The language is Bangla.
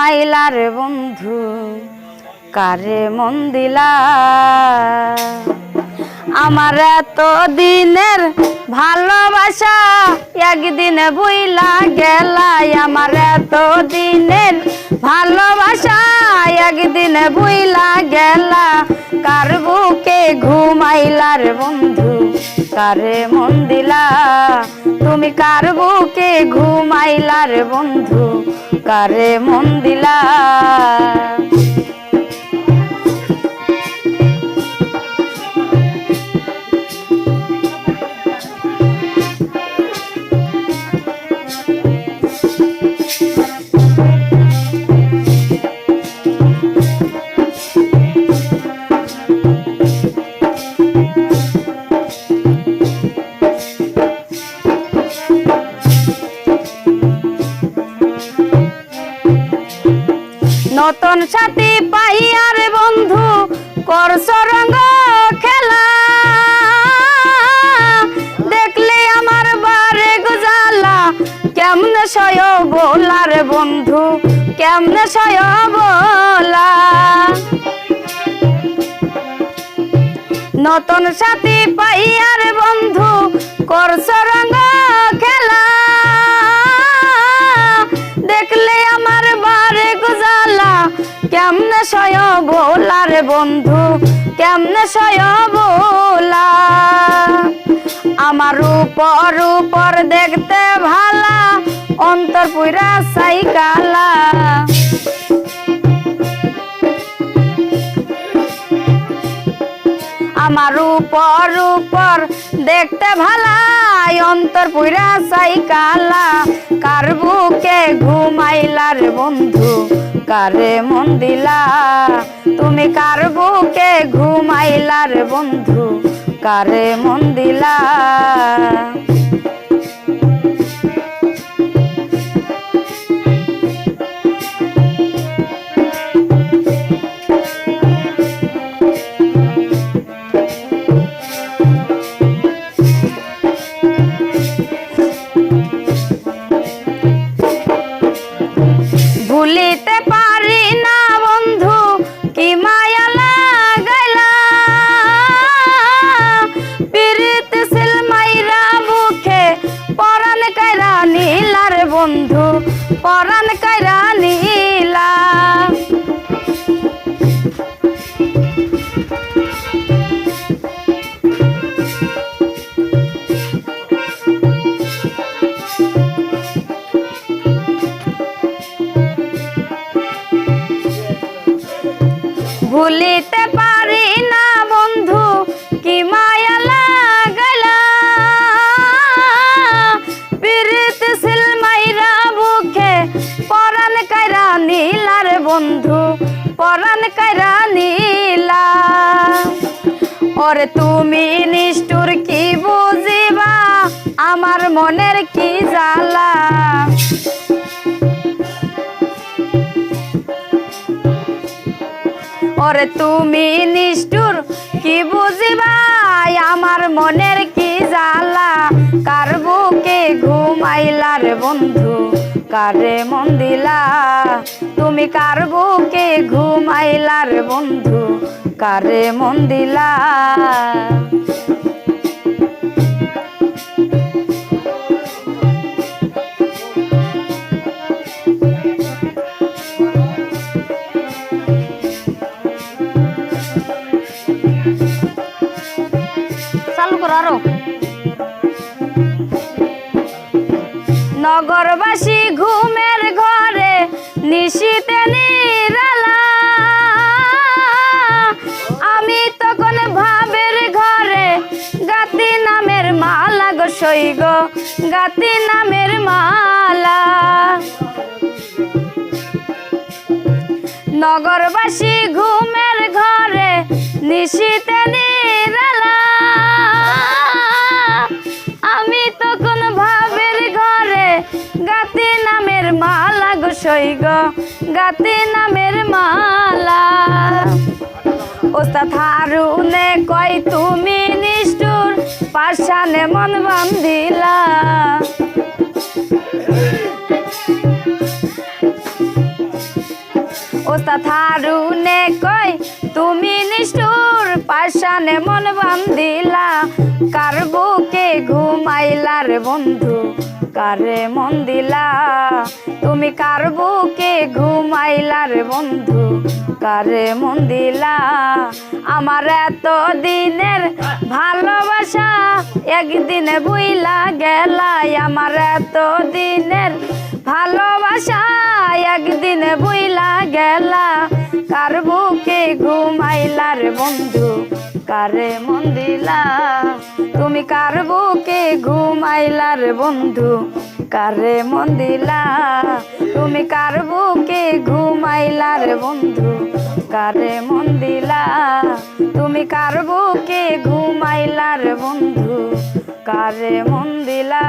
ঘুমাইলার বন্ধু কারে মন দিলা আমার এত দিনের ভালোবাসা একদিনে বইলা গেলা আমার এত দিনের ভালোবাসা একদিনে বইলা গেলা কার বুকে ঘুমাইলার বন্ধু কারে মন দিলা তুমি কার বুকে ঘুমাইলার বন্ধু কারে মন দিলা নতুন সাথী পাইয়ার বন্ধু করছ রঙ খেলা দেখলে আমার বারে গুজালা কেমনে সয় বলার বন্ধু কেমনে সয় বলা নতুন সাথী পাইয়ার বন্ধু করছ রঙ খেলা দেখলে আমার বারে গুজালা কেমনে সয় বলার বন্ধু কেমনে সয় বলা আমার উপর উপর দেখতে ভালা অন্তর পুরা সাই কালা আমার উপর উপর দেখতে ভালা অন্তর পুরা সাই কালা কার বুকে ঘুমাইলার বন্ধু কারে মন দিলা তুমি কার বুকে ঘুমাইলার বন্ধু কারে মন দিলা ভুলিতে পারি না বন্ধু কি মায়া লাগাইলা পিরিত সিল মাইরা বুকে পরাণ কাইরা নীলার বন্ধু পরাণ কাইরা নীলা ভুলিতে পারি না বন্ধু কি মায়া লাগাইলা পিরিত সিল মাইরা বুকে পরাণ কাইরা নীলার বন্ধু পরাণ কাইরা নীলা ওরে তুমি নিষ্ঠুর কি বুঝিবা আমার মনের কি জ্বালা ওরে তুমি নিষ্ঠুর কি বুঝিবা আমার মনের কি জ্বালা কার বুকে ঘুমাইলার বন্ধু কারে মন দিলা তুমি কার বুকে ঘুমাইলার বন্ধু কারে মন দিলা নগরবাসী ঘুমের ঘরে নিশীতে নিরালা আমি তখন ভাবের ঘরে গাতি নামের মালা গো সই গো গাতি নামের মালা নগরবাসী ঘুমের ঘরে নিশীতে নিরালা আমি তখন ভাবের ঘরে গাতি নামের মালা গো সই গো গাতি নামের মালা ওস্তাদ হারুনে কয় তুমি নিষ্ঠুর পাশানে মন বান্ধিলা ওস্তাদ হারুনে কই তুমি নিষ্ঠুর পাষাণে মন বান্ধিলা কার বুকে ঘুমাইলা রে বন্ধু কারে মন দিলা তুমি কার বুকে ঘুমাইলা রে বন্ধু কারে মন দিলা আমার এত দিনের ভালোবাসা একদিনে বুইলা গেলাই আমার এত দিনের ভালোবাসা একদিনে বুইলা গেলা কার বুকে ঘুমাইলা রে বন্ধু কারে মন দিলা তুমি কার বুকে ঘুমাইলা রে বন্ধু কারে মন দিলা তুমি কার বুকে ঘুমাইলা রে বন্ধু কারে মন দিলা তুমি কার বুকে ঘুমাইলা রে বন্ধু কারে মন দিলা।